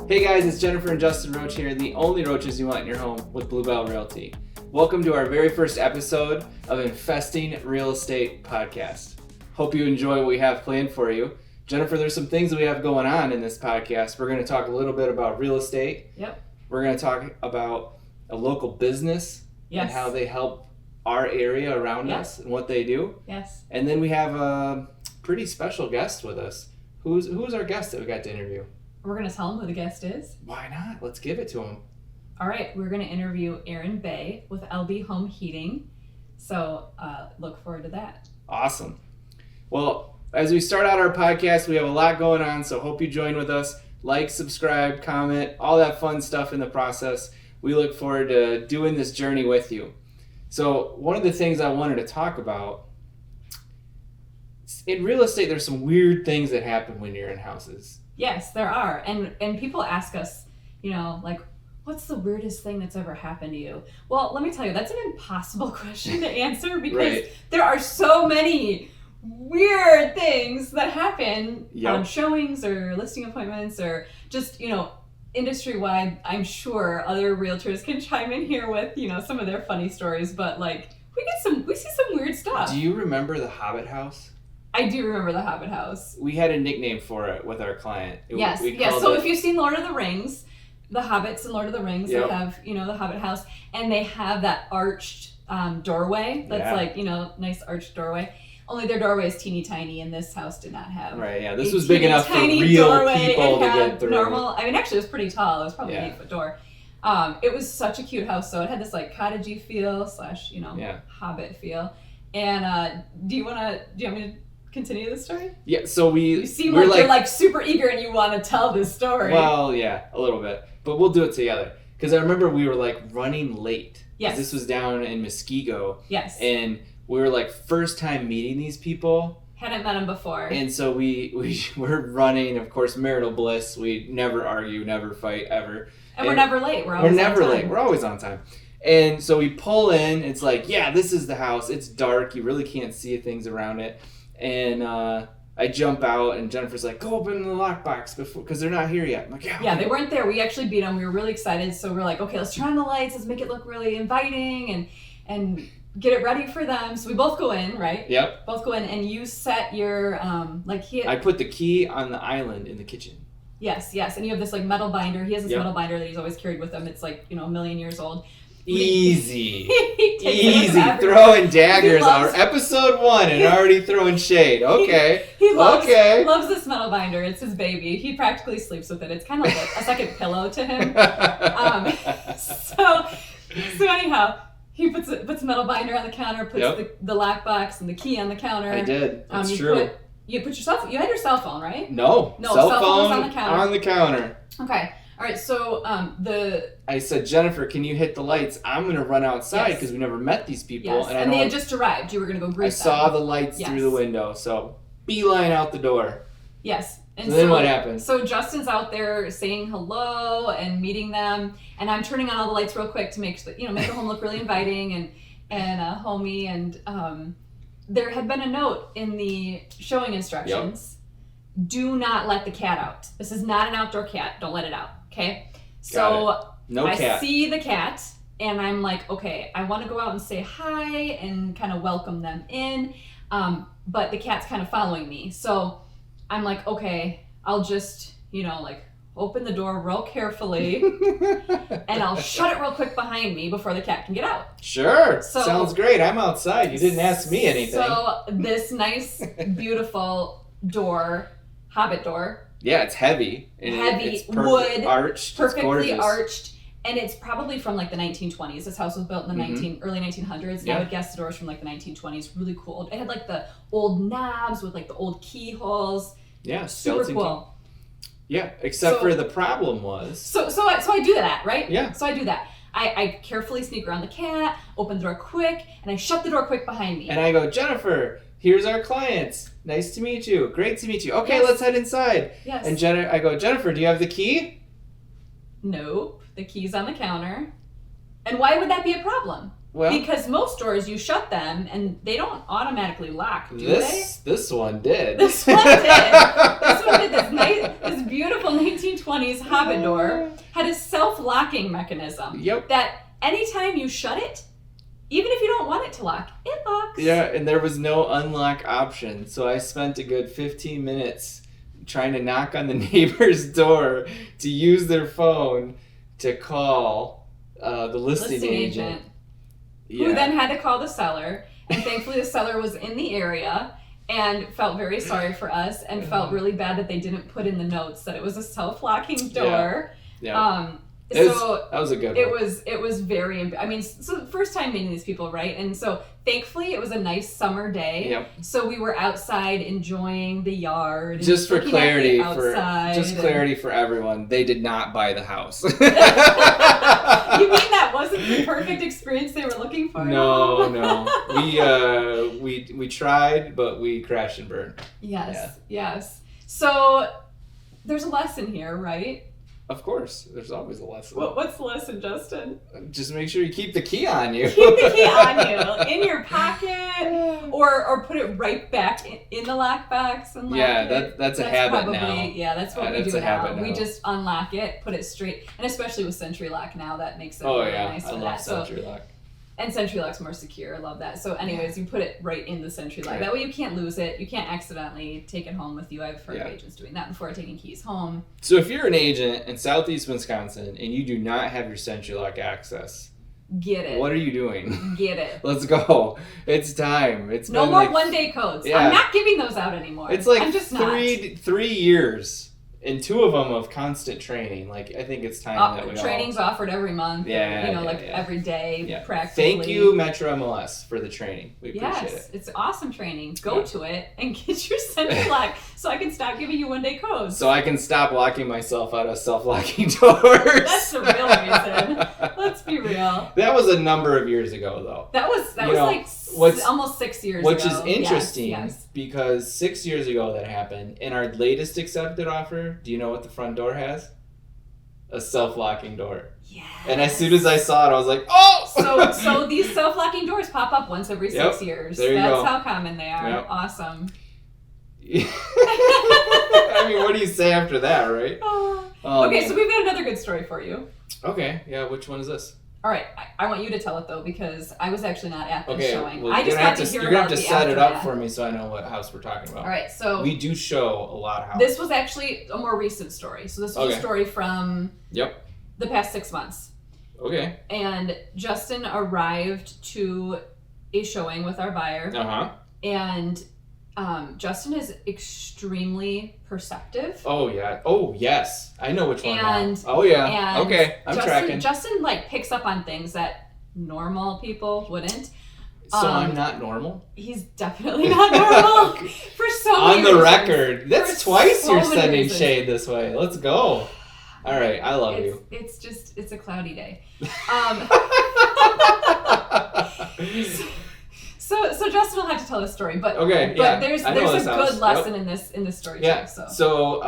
Hey guys, it's Jennifer and Justin Roach here, the only Roaches you want in your home with Bluebell Realty. Welcome to our very first episode of Infesting Real Estate Podcast. Hope you enjoy what we have planned for you. Jennifer, there's some things that we have going on in this podcast. We're going to talk a little bit about real estate. Yep. We're going to talk about a local business and how they help our area around us and what they do. Yes. And then we have a pretty special guest with us. Who's our guest that we got to interview? We're going to tell him who the guest is. Why not? Let's give it to him. All right. We're going to interview Aaron Beay with LB Home Heating. So look forward to that. Awesome. Well, as we start out our podcast, we have a lot going on, so hope you join with us. Like, subscribe, comment, all that fun stuff in the process. We look forward to doing this journey with you. So one of the things I wanted to talk about, in real estate, there's some weird things that happen when you're in houses. Yes, there are. And people ask us, like, what's the weirdest thing that's ever happened to you? Well, let me tell you, that's an impossible question to answer because there are so many weird things that happen on showings or listing appointments or just, industry-wide. I'm sure other realtors can chime in here with, some of their funny stories, but like we see some weird stuff. Do you remember the Hobbit house? I do remember the Hobbit house. We had a nickname for it with our client. Yes. So if you've seen Lord of the Rings, the Hobbits in Lord of the Rings, they have, the Hobbit house, and they have that arched doorway. That's nice arched doorway. Only their doorway is teeny tiny, and this house did not have. Right, yeah. This was big enough for real people to get through. Actually, it was pretty tall. It was probably an 8-foot door. It was such a cute house, so it had this like cottagey feel / Hobbit feel. And do you want me to continue the story? Yeah. So you seem like you're like super eager and you want to tell this story. Well, yeah, a little bit, but we'll do it together. Because I remember we were like running late. Yes. This was down in Muskego. Yes. And we were like first time meeting these people. Hadn't met them before. And so we were running, of course, marital bliss. We never argue, never fight, ever. And we're never late. We're always never on time. late. We're always on time. And so we pull in. It's like, this is the house. It's dark. You really can't see things around it. And I jump out, and Jennifer's like, go open the lockbox because they're not here yet. I'm like, yeah, they weren't there. We actually beat them. We were really excited. So we're like, okay, let's turn on the lights. Let's make it look really inviting and get it ready for them. So we both go in, right? Yep. Both go in, and you set your, I put the key on the island in the kitchen. Yes. And you have this like metal binder. He has this metal binder that he's always carried with him. It's like, a million years old. Easy. Easy. Throwing daggers. Our episode 1 and already throwing shade. Okay. He loves this metal binder. It's his baby. He practically sleeps with it. It's kind of like a second pillow to him. So anyhow, he puts a metal binder on the counter, puts the lockbox and the key on the counter. I did. That's true. You had your cell phone, right? No. Cell phone was on the counter. Okay. All right, so I said, Jennifer, can you hit the lights? I'm going to run outside because we never met these people. Yes, and they had just arrived. You were going to go greet them. I saw the lights through the window, so beeline out the door. Yes. And so then what happened? So Justin's out there saying hello and meeting them, and I'm turning on all the lights real quick to make the home look really inviting and homey. And there had been a note in the showing instructions. Do not let the cat out. This is not an outdoor cat. Don't let it out. Okay? So I see the cat and I'm like, okay, I want to go out and say hi and kind of welcome them in. But the cat's kind of following me. So I'm like, okay, I'll just, open the door real carefully and I'll shut it real quick behind me before the cat can get out. Sure. Sounds great. I'm outside. You didn't ask me anything. So this nice, beautiful door, Hobbit door. Yeah, it's heavy. It's wood, arched. perfectly arched, and it's probably from like the 1920s. This house was built in the early 1900s. And I would guess the doors from like the 1920s. Really cool. It had like the old knobs with like the old keyholes. Yeah, super cool. Yeah, except for the problem was. So I do that, right? Yeah. So I do that. I carefully sneak around the cat, open the door quick, and I shut the door quick behind me. And I go, Jennifer, here's our clients. Nice to meet you. Great to meet you. Okay, let's head inside. Yes. And I go, Jennifer, do you have the key? Nope. The key's on the counter. And why would that be a problem? Well, because most doors, you shut them and they don't automatically lock, do they? This one did. This one did. This one did. This beautiful 1920s Hobbit door had a self-locking mechanism. Yep. That anytime you shut it, even if you don't want it to lock, it locks. Yeah, and there was no unlock option. So I spent a good 15 minutes trying to knock on the neighbor's door to use their phone to call the listing agent. Who then had to call the seller. And thankfully the seller was in the area and felt very sorry for us and felt really bad that they didn't put in the notes that it was a self-locking door. Yeah. So that was a good one. It was very, I mean, so the first time meeting these people, right? And so thankfully it was a nice summer day. Yep. So we were outside enjoying the yard. Just for clarity, clarity for everyone, they did not buy the house. You mean that wasn't the perfect experience they were looking for? No. We tried, but we crashed and burned. Yes. So there's a lesson here, right? Of course, there's always a lesson. What's the lesson, Justin? Just make sure you keep the key on you. Keep the key on you, in your pocket, or put it right back in the lockbox and lock it. That's a habit now. Yeah, that's what we that's do a habit now. now. We just unlock it, put it straight, and especially with Sentry Lock now, that makes it really nice. I love Sentry Lock. And Sentry Lock's more secure. I love that. So anyways, you put it right in the Sentry Lock. That way you can't lose it. You can't accidentally take it home with you. I've heard of agents doing that before taking keys home. So if you're an agent in Southeast Wisconsin and you do not have your Sentry Lock access, get it. What are you doing? Get it. Let's go. It's time. It's no more one-day codes. Yeah. I'm not giving those out anymore. It's like I'm just 3 years. And 2 of them of constant training. Like, I think it's time that we training's offered every month. Every day, practically. Thank you, Metro MLS, for the training. We appreciate it. Yes, it's awesome training. Go to it and get your Sentry Lock so I can stop giving you one-day codes. So I can stop locking myself out of self-locking doors. That's the real reason. Let's be real. That was a number of years ago, though. That was almost 6 years which ago. Which is interesting because 6 years ago that happened. In our latest accepted offer, do you know what the front door has? A self-locking door. Yes. And as soon as I saw it, I was like, oh! So these self-locking doors pop up once every 6 years. There you go. That's how common they are. Yep. Awesome. I mean, what do you say after that, right? Okay, so we've got another good story for you. Okay, yeah, which one is this? All right, I want you to tell it though because I was actually not at this showing. Well, I just got to hear you're gonna about have to set it up for me so I know what house we're talking about. All right, so we do show a lot of houses. This was actually a more recent story. So this was a story from the past 6 months. Okay. And Justin arrived to a showing with our buyer. And Justin is extremely perceptive. Oh yeah. Oh yes. I know which one. And now. Oh yeah. And okay. I'm tracking. Justin picks up on things that normal people wouldn't. So I'm not normal? He's definitely not normal. For so many On the reasons. record. That's twice you're sending shade this way. Let's go. All right. I love you. It's a cloudy day. So Justin will have to tell this story, but there's a good lesson in this story too. So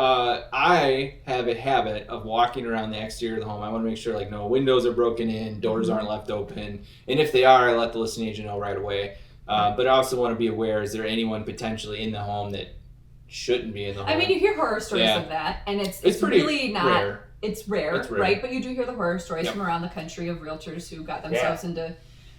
I have a habit of walking around the exterior of the home. I want to make sure no windows are broken in, doors aren't left open, and if they are, I let the listing agent know right away. But I also want to be aware: is there anyone potentially in the home that shouldn't be in the home? I mean, you hear horror stories of that, and it's pretty really not rare. It's rare, right? But you do hear the horror stories from around the country of realtors who got themselves into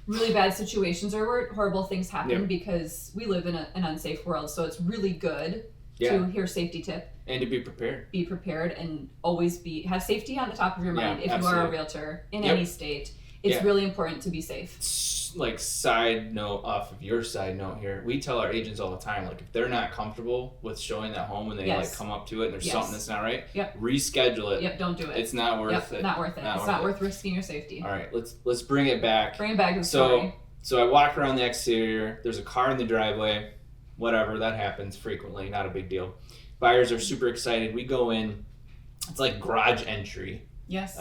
really bad situations or where horrible things happen because we live in an unsafe world. So it's really good to hear safety tip. And to be prepared. Be prepared and always have safety on the top of your mind if you are a realtor in any state. It's really important to be safe. Side note off of your side note here, we tell our agents all the time, if they're not comfortable with showing that home and they come up to it and there's something that's not right, reschedule it. Don't do it. It's not worth it. Not worth it. It's not worth risking your safety. All right, let's bring it back. Bring it back to the story. So I walk around the exterior. There's a car in the driveway. Whatever, that happens frequently. Not a big deal. Buyers are super excited. We go in. It's like garage entry. Yes.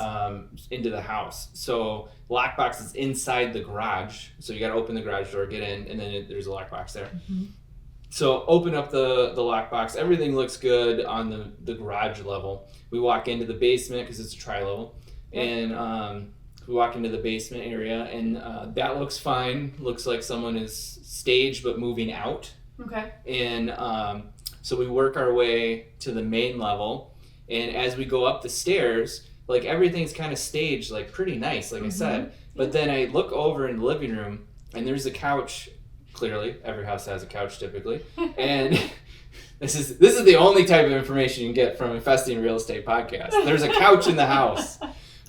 Into the house. So lockbox is inside the garage. So you got to open the garage door, get in, and then there's a lockbox there. Mm-hmm. So open up the lockbox. Everything looks good on the garage level. We walk into the basement because it's a tri-level. Yep. And we walk into the basement area, and that looks fine. Looks like someone is staged but moving out. Okay. And so we work our way to the main level. And as we go up the stairs, like everything's kind of staged, like pretty nice, like I said. But then I look over in the living room and there's a couch. Clearly, every house has a couch typically. And this is the only type of information you can get from Infesting Real Estate Podcast. There's a couch in the house.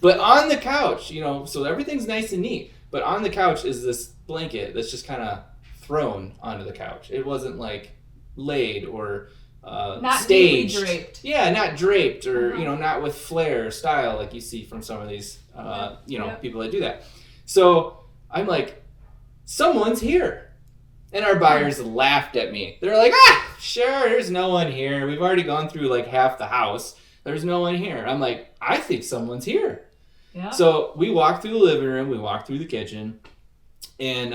But on the couch, so everything's nice and neat. But on the couch is this blanket that's just kind of thrown onto the couch. It wasn't like laid or not staged. Draped. Yeah, not draped or, not with flair or style like you see from some of these, people that do that. So I'm like, someone's here. And our buyers laughed at me. They're like, sure, there's no one here. We've already gone through like half the house. There's no one here. I'm like, I think someone's here. Yeah. So we walk through the living room. We walk through the kitchen. And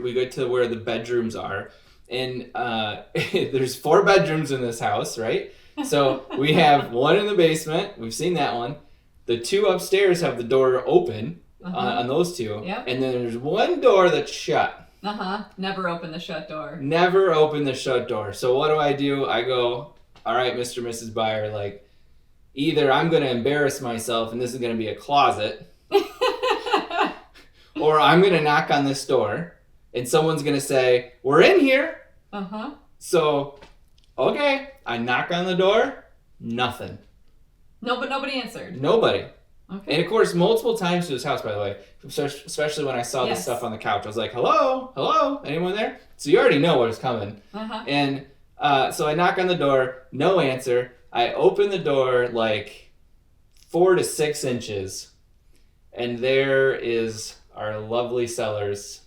we go to where the bedrooms are. And there's 4 bedrooms in this house, right? So we have one in the basement. We've seen that one. The 2 upstairs have the door open on those 2. Yep. And then there's one door that's shut. Never open the shut door. Never open the shut door. So what do? I go, all right, Mr. and Mrs. Buyer, like, either I'm going to embarrass myself and this is going to be a closet, or I'm going to knock on this door and someone's going to say, we're in here. So, okay, I knock on the door, nothing. No, but nobody answered. Nobody. Okay. And of course, multiple times to this house, by the way, especially when I saw this stuff on the couch, I was like, hello, anyone there? So you already know what was coming. And so I knock on the door, no answer. I open the door like 4 to 6 inches, and there is our lovely sellers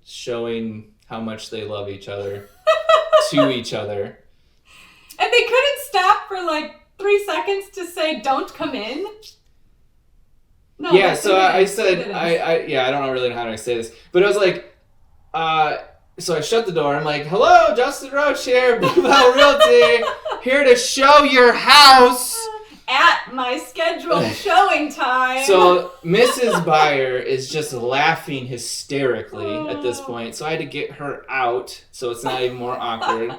showing how much they love each other to each other. And they couldn't stop for like 3 seconds to say, don't come in? No, yeah, so I said, I don't really know how to say this, but I was like, so I shut the door. I'm like, hello, Justin Roach here, Blue Bell Realty, here to show your house. At my scheduled showing time. So Mrs. Buyer is just laughing hysterically at this point, so I had to get her out so it's not even more awkward.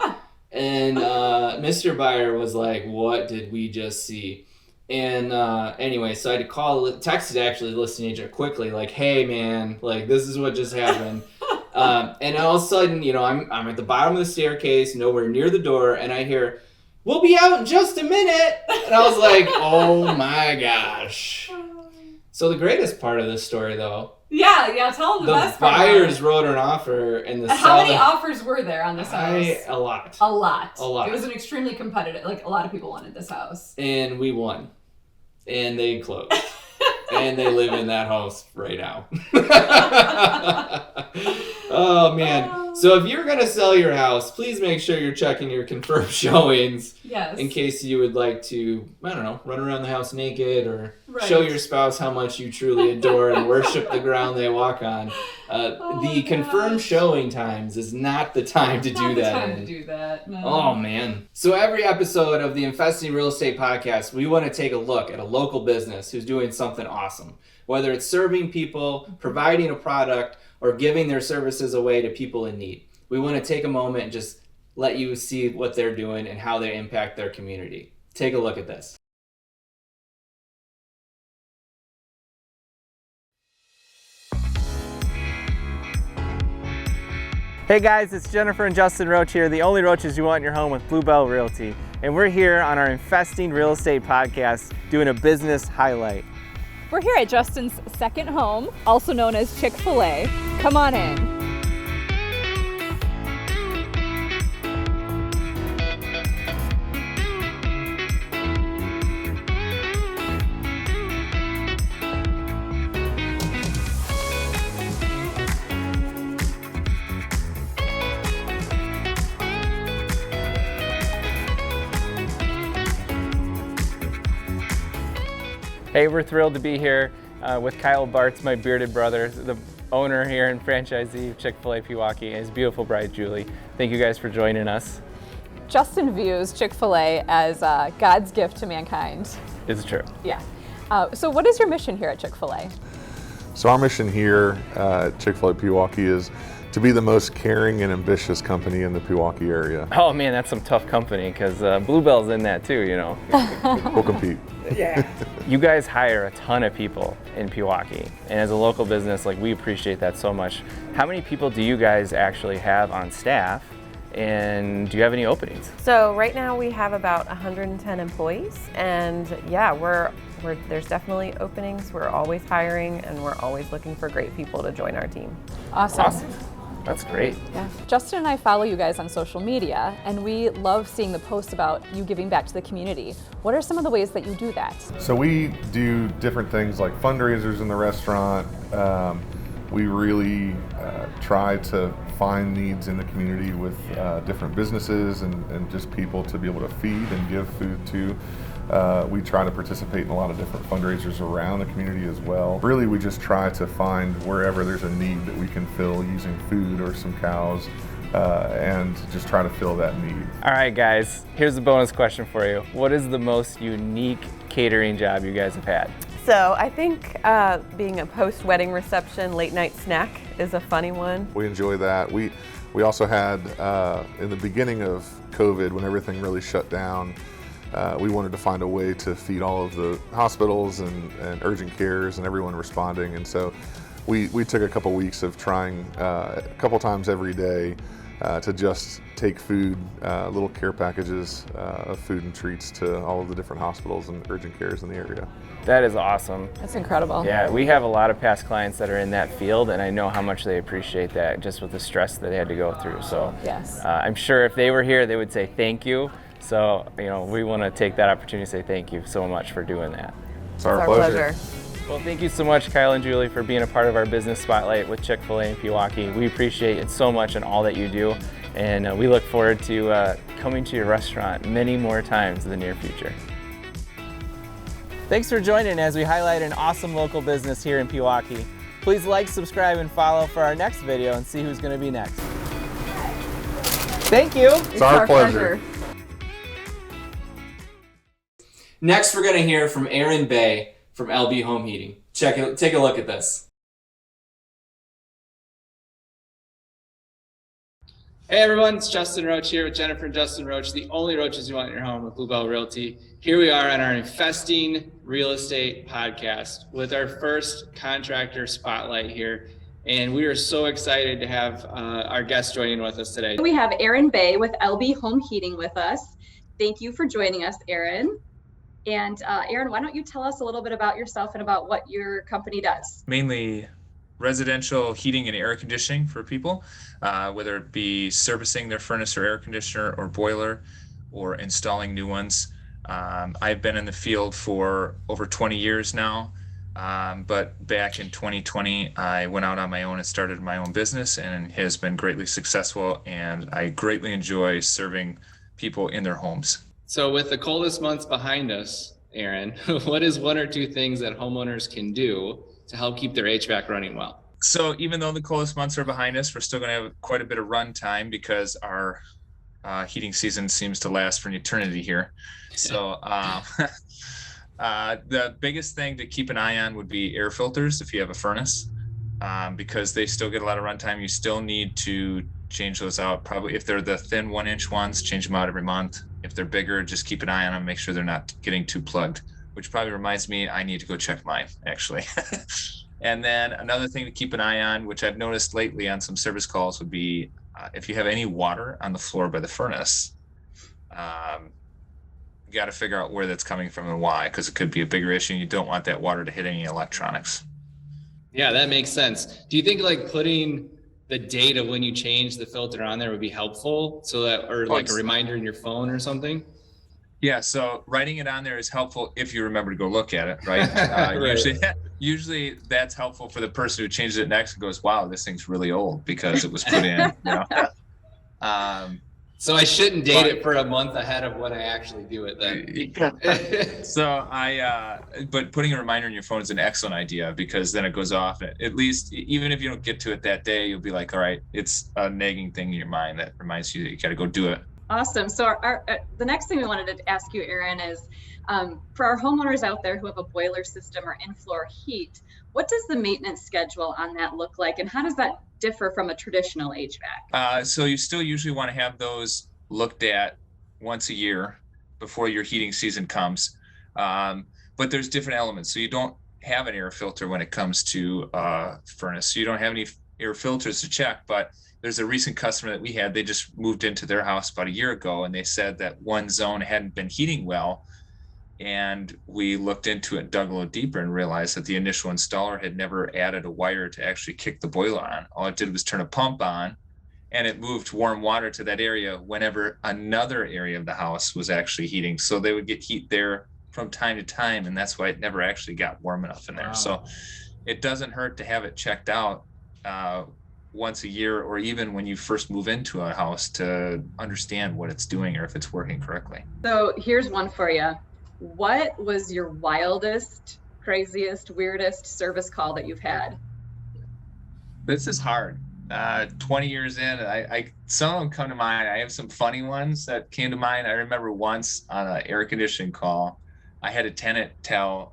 And Mr. Buyer was like, what did we just see? And anyway, so I had to texted actually the listing agent quickly, like, hey man, like this is what just happened. And all of a sudden, I'm at the bottom of the staircase, nowhere near the door, and I hear, we'll be out in just a minute. And I was like, oh my gosh. So the greatest part of this story though. Yeah, tell them the best part. The buyers wrote an offer and the How many offers were there on this house? A lot. A lot. It was an extremely competitive, like a lot of people wanted this house. And we won. And they closed. And they live in that house right now. Oh, man. So if you're going to sell your house, please make sure you're checking your confirmed showings. Yes. In case you would like to, run around the house naked or show your spouse how much you truly adore and worship the ground they walk on. Confirmed showing times is not the time to do that. No. Oh, man. So every episode of the Infesting Real Estate Podcast, we want to take a look at a local business who's doing something awesome. Whether it's serving people, providing a product, or giving their services away to people in need. We want to take a moment and just let you see what they're doing and how they impact their community. Take a look at this. Hey guys, it's Jennifer and Justin Roach here, the only Roaches you want in your home with Blue Bell Realty. And we're here on our Infesting Real Estate Podcast doing a business highlight. We're here at Justin's second home, also known as Chick-fil-a. Come on in. Hey, we're thrilled to be here with Kyle Bartz, my bearded brother, the owner here and franchisee of Chick-fil-a Pewaukee, and his beautiful bride, Julie. Thank you guys for joining us. Justin views Chick-fil-a as God's gift to mankind. It's true. Yeah. So what is your mission here at Chick-fil-a? So our mission here at Chick-fil-a Pewaukee is to be the most caring and ambitious company in the Pewaukee area. Oh man, that's some tough company because Bluebell's in that too, you know. We'll compete. Yeah. You guys hire a ton of people in Pewaukee, and as a local business, like, we appreciate that so much. How many people do you guys actually have on staff, and do you have any openings? So right now we have about 110 employees, and yeah, there's definitely openings. We're always hiring, and we're always looking for great people to join our team. Awesome. That's great. Yeah. Justin and I follow you guys on social media, and we love seeing the posts about you giving back to the community. What are some of the ways that you do that? So we do different things like fundraisers in the restaurant. We really try to find needs in the community with different businesses and just people to be able to feed and give food to. We try to participate in a lot of different fundraisers around the community as well. Really, we just try to find wherever there's a need that we can fill using food or some cows, and just try to fill that need. All right, guys, here's a bonus question for you. What is the most unique catering job you guys have had? So I think being a post-wedding reception late night snack is a funny one. We enjoy that. We also had, in the beginning of COVID, when everything really shut down, we wanted to find a way to feed all of the hospitals and urgent cares and everyone responding. And so we took a couple weeks of trying a couple times every day to just take food, little care packages of food and treats to all of the different hospitals and urgent cares in the area. That is awesome. That's incredible. Yeah, we have a lot of past clients that are in that field, and I know how much they appreciate that just with the stress that they had to go through. So Yes. I'm sure if they were here, they would say thank you. So, you know, we want to take that opportunity to say thank you so much for doing that. It's our pleasure. Well, thank you so much, Kyle and Julie, for being a part of our business spotlight with Chick-fil-A in Pewaukee. We appreciate it so much and all that you do, and we look forward to coming to your restaurant many more times in the near future. Thanks for joining as we highlight an awesome local business here in Pewaukee. Please like, subscribe, and follow for our next video and see who's going to be next. Thank you. It's our pleasure. Next, we're going to hear from Aaron Beay from LB Home Heating. Take a look at this. Hey everyone, it's Justin Roach here with Jennifer and Justin Roach, the only Roaches you want in your home with Bluebell Realty. Here we are on our Infesting Real Estate Podcast with our first contractor spotlight here. And we are so excited to have our guest joining with us today. We have Aaron Beay with LB Home Heating with us. Thank you for joining us, Aaron. And Aaron, why don't you tell us a little bit about yourself and about what your company does? Mainly residential heating and air conditioning for people, whether it be servicing their furnace or air conditioner or boiler or installing new ones. I've been in the field for over 20 years now, but back in 2020, I went out on my own and started my own business, and has been greatly successful, and I greatly enjoy serving people in their homes. So with the coldest months behind us, Aaron, what is one or two things that homeowners can do to help keep their HVAC running well? So even though the coldest months are behind us, we're still going to have quite a bit of run time because our heating season seems to last for an eternity here. So the biggest thing to keep an eye on would be air filters if you have a furnace, because they still get a lot of run time. You still need to change those out. Probably if they're the thin 1-inch ones, change them out every month. If they're bigger, just keep an eye on them, make sure they're not getting too plugged, which probably reminds me I need to go check mine actually. And then another thing to keep an eye on, which I've noticed lately on some service calls, would be if you have any water on the floor by the furnace, you got to figure out where that's coming from and why, because it could be a bigger issue. You don't want that water to hit any electronics. Yeah, that makes sense. Do you think like putting the date of when you change the filter on there would be helpful, so that, or like a reminder in your phone or something? Yeah, so writing it on there is helpful if you remember to go look at it, right? Right. Usually that's helpful for the person who changes it next and goes, wow, this thing's really old because it was put in. You know? So I shouldn't date it for a month ahead of when I actually do it then. So but putting a reminder in your phone is an excellent idea, because then it goes off. At least, even if you don't get to it that day, you'll be like, all right, it's a nagging thing in your mind that reminds you that you got to go do it. Awesome. So the next thing we wanted to ask you, Aaron, is for our homeowners out there who have a boiler system or in-floor heat, what does the maintenance schedule on that look like, and how does that differ from a traditional HVAC? So you still usually want to have those looked at once a year before your heating season comes. But there's different elements. So you don't have an air filter when it comes to furnace. So you don't have any air filters to check, but there's a recent customer that we had, they just moved into their house about a year ago, and they said that one zone hadn't been heating well. And we looked into it, dug a little deeper, and realized that the initial installer had never added a wire to actually kick the boiler on. All it did was turn a pump on, and it moved warm water to that area whenever another area of the house was actually heating. So they would get heat there from time to time, and that's why it never actually got warm enough in there. Wow. So it doesn't hurt to have it checked out once a year, or even when you first move into a house, to understand what it's doing or if it's working correctly. So here's one for you. What was your wildest, craziest, weirdest service call that you've had? This is hard. 20 years in, I some of them come to mind. I have some funny ones that came to mind. I remember once on an air conditioning call, I had a tenant tell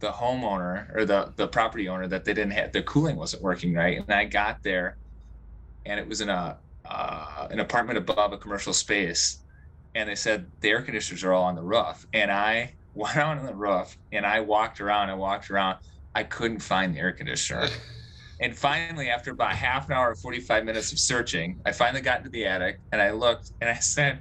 the homeowner or the property owner that they didn't have, the cooling wasn't working right. And I got there, and it was in an apartment above a commercial space. And they said the air conditioners are all on the roof. And I went out on the roof and I walked around. I couldn't find the air conditioner. And finally, after about half an hour or 45 minutes of searching, I finally got into the attic and I looked and I said,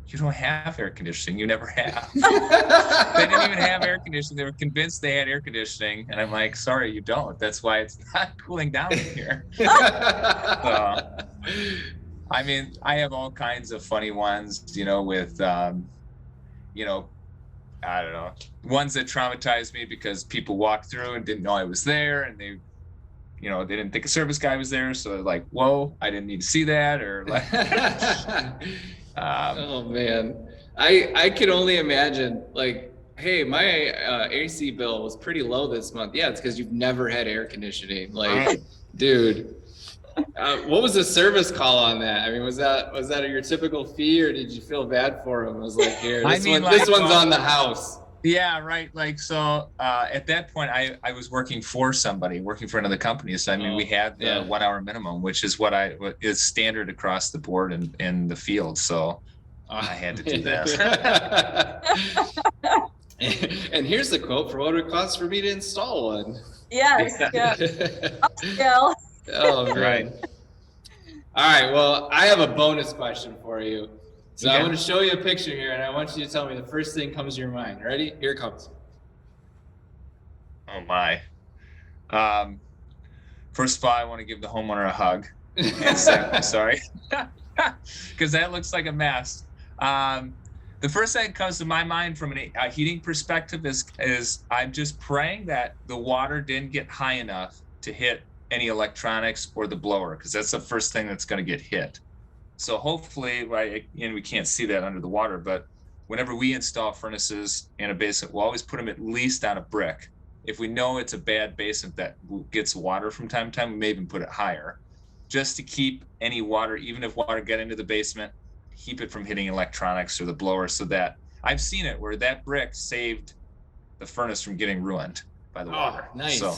"You don't have air conditioning. You never have." They didn't even have air conditioning. They were convinced they had air conditioning. And I'm like, "Sorry, you don't. That's why it's not cooling down in here." So, I mean, I have all kinds of funny ones, with, I don't know, ones that traumatized me because people walked through and didn't know I was there, and they didn't think a service guy was there. So they're like, "Whoa, I didn't need to see that," or like, oh man, I can only imagine, like, "Hey, my AC bill was pretty low this month." Yeah, it's because you've never had air conditioning. Like, dude. What was the service call on that? I mean, was that your typical fee, or did you feel bad for him? I was like, "Here, this one's on the house." Yeah, right. Like, so at that point, I was working for another company. So I mean, we had the 1 hour minimum, which is what is standard across the board in the field. So I had to do that. And here's the quote for what it costs for me to install one. Yes. Yeah. Upscale. Oh, right. All right. Well, I have a bonus question for you. So I'm going to show you a picture here, and I want you to tell me the first thing comes to your mind. Ready? Here it comes. Oh my. First of all, I want to give the homeowner a hug and say I'm sorry, because that looks like a mess. The first thing that comes to my mind from a heating perspective is I'm just praying that the water didn't get high enough to hit any electronics or the blower, because that's the first thing that's going to get hit. So hopefully, right, and we can't see that under the water, but whenever we install furnaces in a basement, we'll always put them at least on a brick. If we know it's a bad basement that gets water from time to time, we may even put it higher, just to keep any water, even if water got into the basement, keep it from hitting electronics or the blower. So that I've seen it where that brick saved the furnace from getting ruined by the water. Nice. So,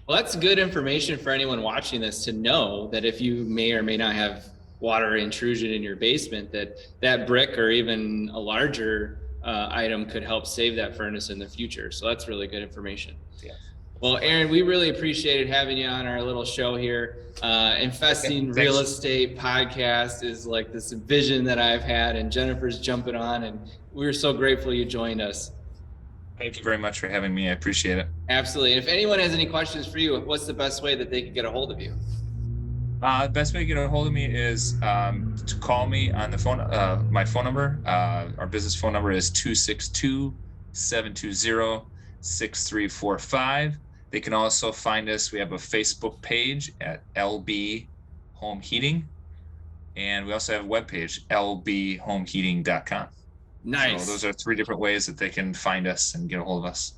well, that's good information for anyone watching this to know, that if you may or may not have water intrusion in your basement, that brick or even a larger item could help save that furnace in the future. So that's really good information. Yeah. Well, Aaron, we really appreciated having you on our little show here. Infesting Real Estate Podcast is like this vision that I've had, and Jennifer's jumping on, and we're so grateful you joined us. Thank you very much for having me. I appreciate it. Absolutely. And if anyone has any questions for you, what's the best way that they can get a hold of you? The best way to get a hold of me is to call me on the phone. My phone number, our business phone number is 262-720-6345. They can also find us. We have a Facebook page at LB Home Heating, and we also have a webpage, lbhomeheating.com. Nice. So those are 3 different ways that they can find us and get a hold of us.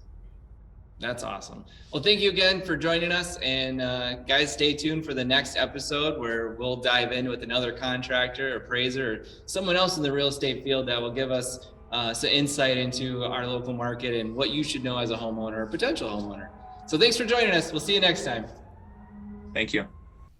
That's awesome. Well, thank you again for joining us. And guys, stay tuned for the next episode where we'll dive in with another contractor, appraiser, or someone else in the real estate field that will give us some insight into our local market and what you should know as a homeowner or potential homeowner. So thanks for joining us. We'll see you next time. Thank you.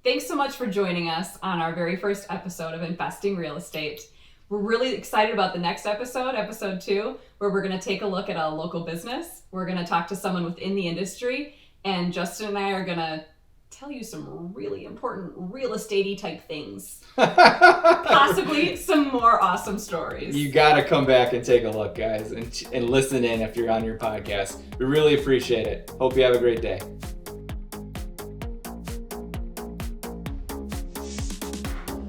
Thanks so much for joining us on our very first episode of Infesting Real Estate. We're really excited about the next episode, episode 2, where we're going to take a look at a local business. We're going to talk to someone within the industry, and Justin and I are going to tell you some really important real estate-y type things. Possibly some more awesome stories. You got to come back and take a look, guys, and listen in if you're on your podcast. We really appreciate it. Hope you have a great day.